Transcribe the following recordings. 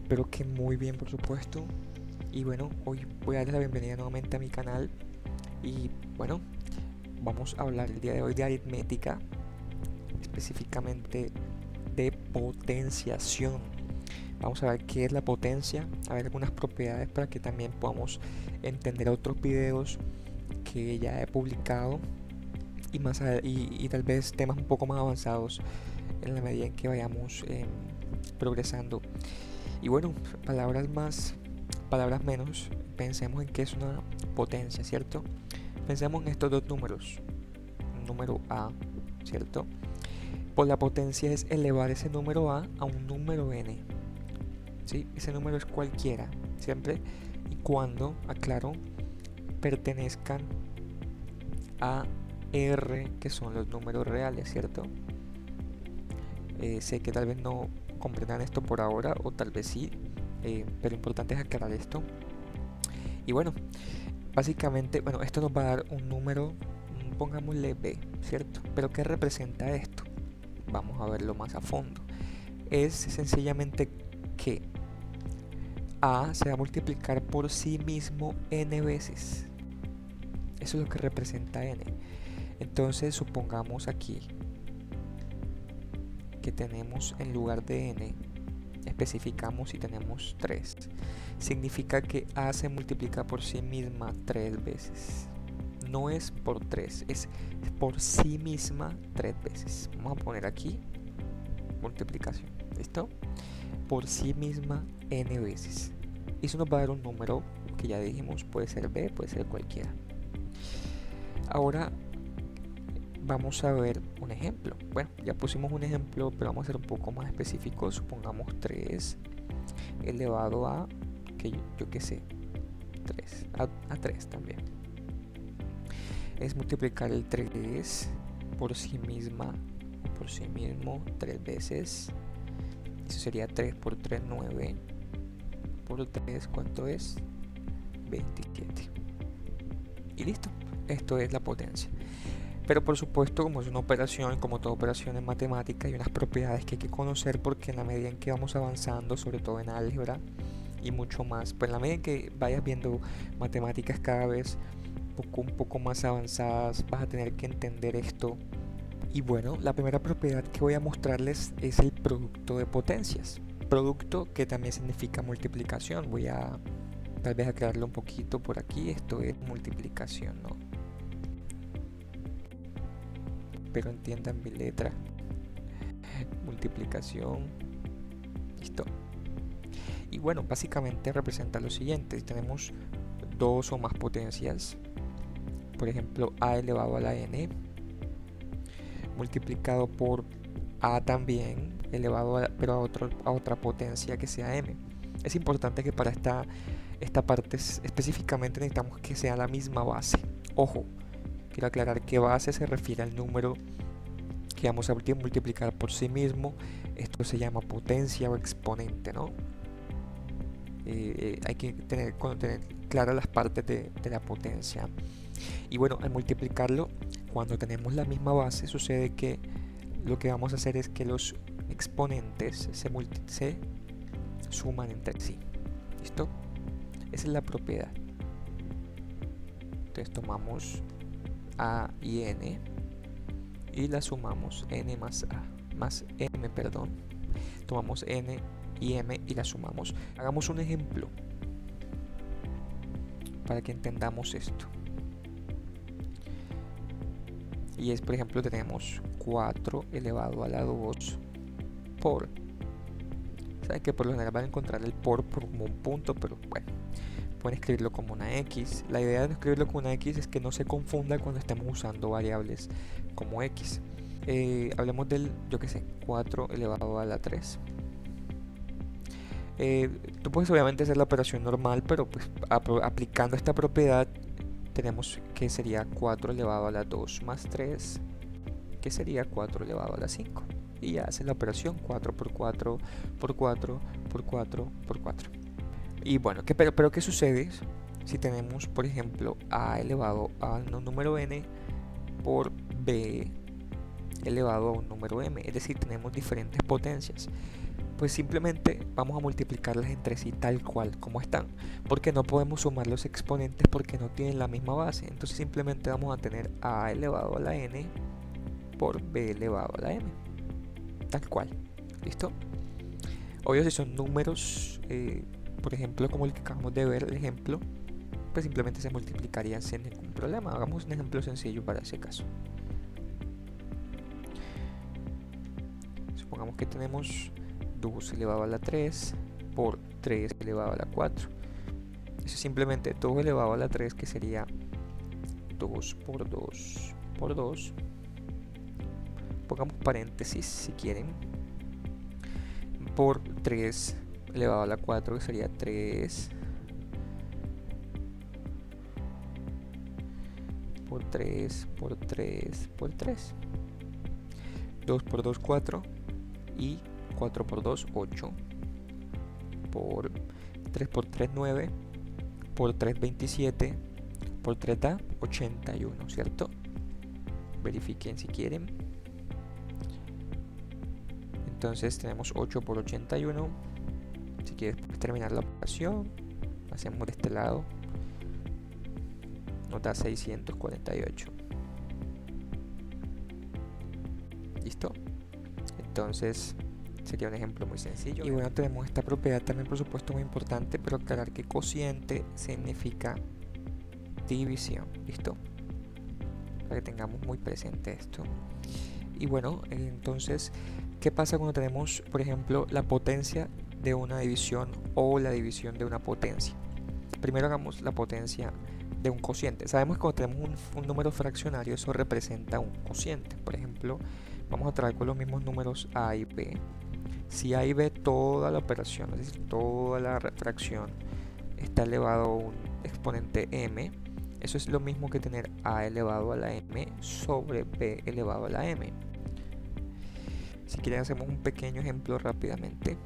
Espero que muy bien, por supuesto. Y bueno, hoy voy a darles la bienvenida nuevamente a mi canal. Y bueno, vamos a hablar el día de hoy de aritmética, específicamente de potenciación. Vamos a ver qué es la potencia, a ver algunas propiedades para que también podamos entender otros videos que ya he publicado y tal vez temas un poco más avanzados en la medida en que vayamos progresando. Y bueno, palabras más, palabras menos, pensemos en qué es una potencia, ¿cierto? Pensemos en estos dos números, un número A, ¿cierto? Pues la potencia es elevar ese número A un número n, ¿sí? Ese número es cualquiera, siempre y cuando, aclaro, pertenezcan a R, que son los números reales, ¿cierto? Sé que tal vez no comprendan esto por ahora, o tal vez sí, pero importante es aclarar esto. Y bueno, básicamente, bueno, esto nos va a dar un número, pongámosle B, ¿cierto? Pero ¿qué representa esto? Vamos a verlo más a fondo. Es sencillamente que A se va a multiplicar por sí mismo n veces. Eso es lo que representa n. Entonces supongamos aquí que tenemos en lugar de n, especificamos si tenemos 3. Significa que A se multiplica por sí misma 3 veces. No es por 3, es por sí misma 3 veces. Vamos a poner aquí multiplicación. ¿Listo? Por sí misma n veces. Eso nos va a dar un número que ya dijimos, puede ser B, puede ser cualquiera. Ahora vamos a ver un ejemplo. Bueno, ya pusimos un ejemplo, pero vamos a ser un poco más específicos. Supongamos 3 elevado a, que yo que sé, 3, a 3 también. Es multiplicar el 3 por sí misma, por sí mismo, 3 veces. Eso sería 3 por 3, 9. Por 3, ¿cuánto es? 27. Y listo. Esto es la potencia. Pero por supuesto, como es una operación, como toda operación en matemática, hay unas propiedades que hay que conocer porque en la medida en que vamos avanzando, sobre todo en álgebra y mucho más, pues en la medida en que vayas viendo matemáticas cada vez un poco más avanzadas, vas a tener que entender esto. Y bueno, la primera propiedad que voy a mostrarles es el producto de potencias. Producto que también significa multiplicación. Voy a tal vez aclararlo un poquito por aquí. Esto es multiplicación, ¿no? Pero entiendan mi letra. Multiplicación. Listo. Y bueno, básicamente representa lo siguiente. Tenemos dos o más potencias. Por ejemplo, a elevado a la n multiplicado por a también elevado pero a otra potencia que sea m. Es importante que para esta parte específicamente necesitamos que sea la misma base. Ojo, quiero aclarar que base se refiere al número que vamos a multiplicar por sí mismo. Esto se llama potencia o exponente, ¿no? Hay que tener claras las partes de la potencia. Y bueno, al multiplicarlo, cuando tenemos la misma base, sucede que lo que vamos a hacer es que los exponentes se suman entre sí. ¿Listo? Esa es la propiedad. Entonces tomamos a y n y la sumamos, n más a más m, perdón. Tomamos n y m y la sumamos. Hagamos un ejemplo para que entendamos esto. Y es, por ejemplo, tenemos 4 elevado a la 2 por. Saben que por lo general van a encontrar el por como un punto, pero bueno, pueden escribirlo como una x. La idea de no escribirlo como una x es que no se confunda cuando estemos usando variables como x. Hablemos del, yo que sé, 4 elevado a la 3. Tú puedes obviamente hacer la operación normal, pero pues aplicando esta propiedad tenemos que sería 4 elevado a la 2 más 3, que sería 4 elevado a la 5. Y ya hace la operación 4 por 4 por 4 por 4 por 4. Y bueno, pero ¿qué sucede si tenemos, por ejemplo, a elevado a un número n por b elevado a un número m? Es decir, tenemos diferentes potencias. pues simplemente vamos a multiplicarlas entre sí tal cual como están, porque no podemos sumar los exponentes porque no tienen la misma base. Entonces simplemente vamos a tener a elevado a la n por b elevado a la m, tal cual. ¿Listo? Obvio, si son números, por ejemplo, como el que acabamos de ver, el ejemplo, pues simplemente se multiplicarían sin ningún problema. Hagamos un ejemplo sencillo para ese caso. Supongamos que tenemos 2 elevado a la 3 por 3 elevado a la 4. Eso es simplemente 2 elevado a la 3, que sería 2 por 2 por 2. Pongamos paréntesis si quieren. Por 3 elevado a la 4, que sería 3 por 3 por 3 por 3. 2 por 2, 4. Y 4 por 2, 8. Por 3 por 3, 9. Por 3, 27. Por 3 da 81, ¿cierto? Verifiquen si quieren. Entonces tenemos 8 por 81. Si quieres terminar la operación, hacemos de este lado. Nos da 648. ¿Listo? Entonces sería un ejemplo muy sencillo. Y bueno, tenemos esta propiedad también, por supuesto, muy importante, pero aclarar que cociente significa división. ¿Listo? Para que tengamos muy presente esto. Y bueno, entonces, ¿qué pasa cuando tenemos, por ejemplo, la potencia de una división o la división de una potencia? Primero hagamos la potencia de un cociente. Sabemos que cuando tenemos un número fraccionario, eso representa un cociente. Por ejemplo, vamos a traer con los mismos números a y b. Si a y b, toda la operación, es decir, toda la fracción, está elevado a un exponente m, eso es lo mismo que tener a elevado a la m sobre b elevado a la m. Si quieren, hacemos un pequeño ejemplo rápidamente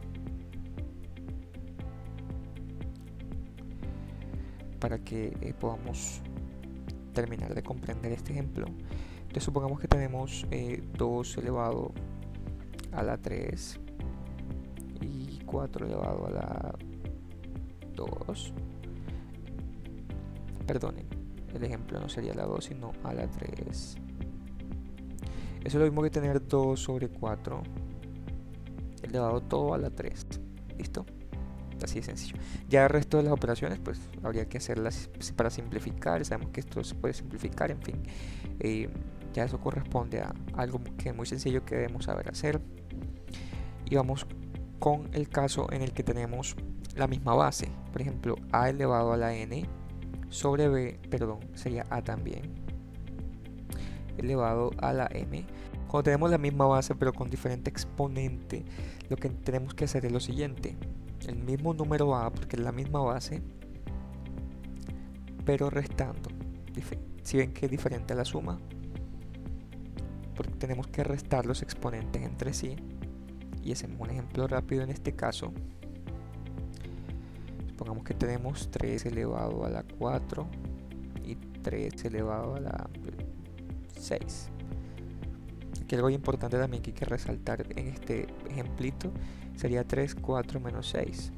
para que podamos terminar de comprender este ejemplo. Entonces supongamos que tenemos 2 elevado a la 3 y 4 elevado a la 2. Perdonen, el ejemplo no sería la 2 sino a la 3. Eso es lo mismo que tener 2 sobre 4 elevado todo a la 3. ¿Listo? Así de sencillo. Ya el resto de las operaciones pues habría que hacerlas para simplificar. Sabemos que esto se puede simplificar, en fin. Ya eso corresponde a algo que es muy sencillo que debemos saber hacer. Y vamos con el caso en el que tenemos la misma base. Por ejemplo, a elevado a la n sobre b, perdón, sería a también, elevado a la m. Cuando tenemos la misma base pero con diferente exponente, lo que tenemos que hacer es lo siguiente. El mismo número a, porque es la misma base, pero restando. Si ven que es diferente a la suma, porque tenemos que restar los exponentes entre sí. Y hacemos un ejemplo rápido en este caso. Supongamos que tenemos 3 elevado a la 4 y 3 elevado a la 6. Aquí algo importante también que hay que resaltar en este ejemplito sería 3, 4 menos 6,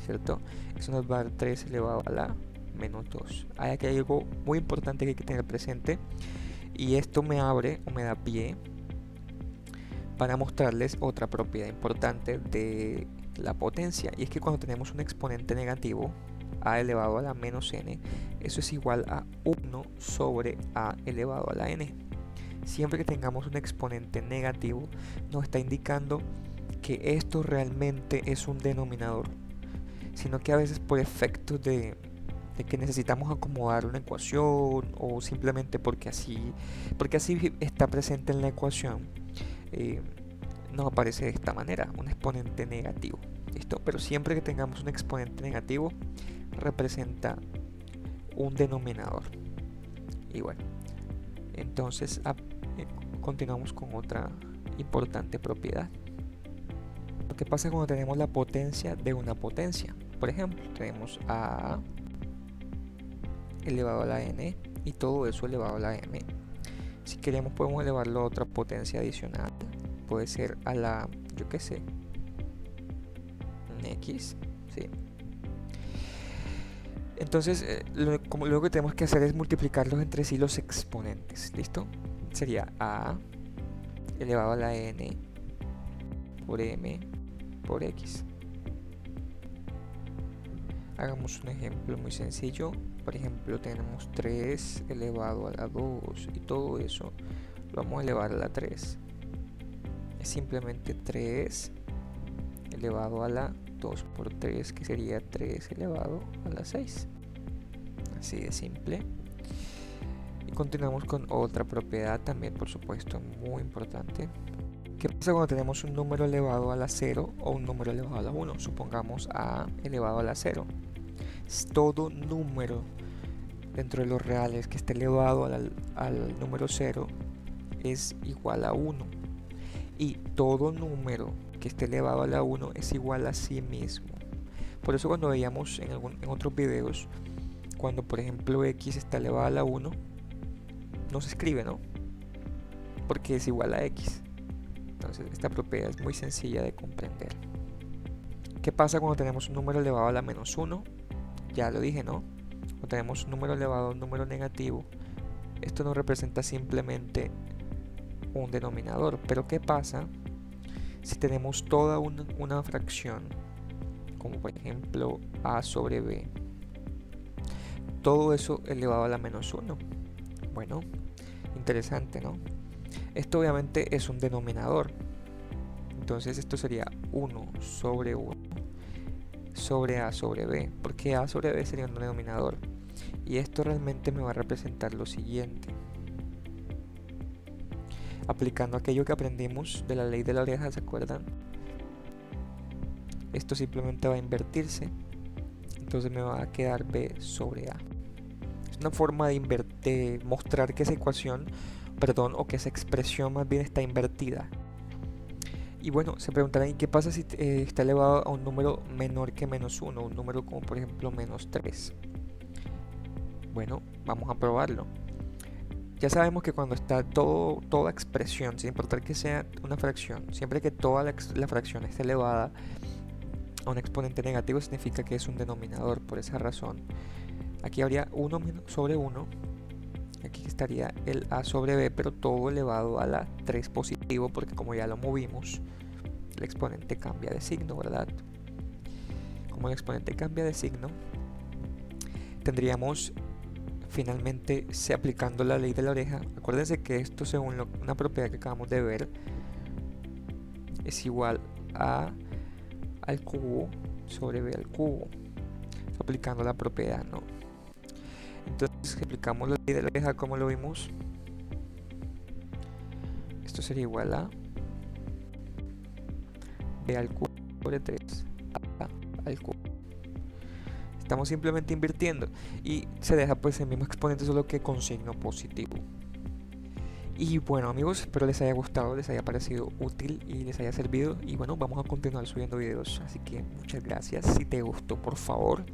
¿cierto? Eso nos va a dar 3 elevado a la menos 2. Aquí hay algo muy importante que hay que tener presente, y esto me abre o me da pie para mostrarles otra propiedad importante de la potencia, y es que cuando tenemos un exponente negativo, a elevado a la menos n, eso es igual a 1 sobre a elevado a la n. Siempre que tengamos un exponente negativo, nos está indicando que esto realmente es un denominador, sino que a veces por efectos de que necesitamos acomodar una ecuación, o simplemente porque así está presente en la ecuación, nos aparece de esta manera, un exponente negativo. ¿Listo? Pero siempre que tengamos un exponente negativo, representa un denominador. Y bueno, entonces continuamos con otra importante propiedad. Lo que pasa cuando tenemos la potencia de una potencia. Por ejemplo, tenemos a elevado a la n y todo eso elevado a la m. Si queremos podemos elevarlo a otra potencia adicional. Puede ser a la yo qué sé, un X, ¿sí? Entonces, lo que tenemos que hacer es multiplicarlos entre sí los exponentes, ¿listo? Sería a elevado a la n por m por x. Hagamos un ejemplo muy sencillo. Por ejemplo, tenemos 3 elevado a la 2 y todo eso lo vamos a elevar a la 3. Es simplemente 3 elevado a la 2 por 3, que sería 3 elevado a la 6. Así de simple. Y continuamos con otra propiedad también, por supuesto, muy importante. ¿Qué pasa cuando tenemos un número elevado a la 0 o un número elevado a la 1? Supongamos a elevado a la 0. Todo número dentro de los reales que esté elevado al número 0 es igual a 1. Y todo número que esté elevado a la 1 es igual a sí mismo. Por eso cuando veíamos en otros videos, cuando por ejemplo x está elevado a la 1, no se escribe, ¿no? Porque es igual a x. Entonces esta propiedad es muy sencilla de comprender. ¿Qué pasa cuando tenemos un número elevado a la menos 1? Ya lo dije, ¿no? Cuando tenemos un número elevado a un número negativo, esto nos representa simplemente un denominador. Pero ¿qué pasa si tenemos toda una fracción, como por ejemplo a sobre b? Todo eso elevado a la menos 1. Bueno, interesante, ¿no? Esto obviamente es un denominador. Entonces esto sería 1 sobre 1 sobre a sobre b, porque a sobre b sería un denominador. Y esto realmente me va a representar lo siguiente. Aplicando aquello que aprendimos de la ley de la oreja, ¿se acuerdan? Esto simplemente va a invertirse. Entonces me va a quedar b sobre a. Es una forma de mostrar que esa ecuación, o que esa expresión más bien está invertida. Y bueno, se preguntarán, ¿y qué pasa si está elevado a un número menor que menos 1? Un número como por ejemplo menos 3. Bueno, vamos a probarlo. Ya sabemos que cuando está toda expresión, sin importar que sea una fracción, siempre que toda la fracción esté elevada a un exponente negativo, significa que es un denominador. Por esa razón, aquí habría 1 sobre 1. Aquí estaría el a sobre b, pero todo elevado a la 3 positivo, porque como ya lo movimos, el exponente cambia de signo, ¿verdad? Como el exponente cambia de signo, tendríamos finalmente, aplicando la ley de la oreja. Acuérdense que esto, según una propiedad que acabamos de ver, es igual a al cubo sobre b al cubo, aplicando la propiedad, ¿no? Entonces, si aplicamos la ley de la oreja como lo vimos, esto sería igual a b al cubo sobre 3 a al cubo. Estamos simplemente invirtiendo y se deja pues el mismo exponente, solo que con signo positivo. Y bueno amigos, espero les haya gustado, les haya parecido útil y les haya servido. Y bueno, vamos a continuar subiendo videos, así que muchas gracias. Si te gustó, por favor,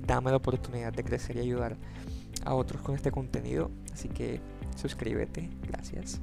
dame la oportunidad de crecer y ayudar a otros con este contenido. Así que suscríbete, gracias.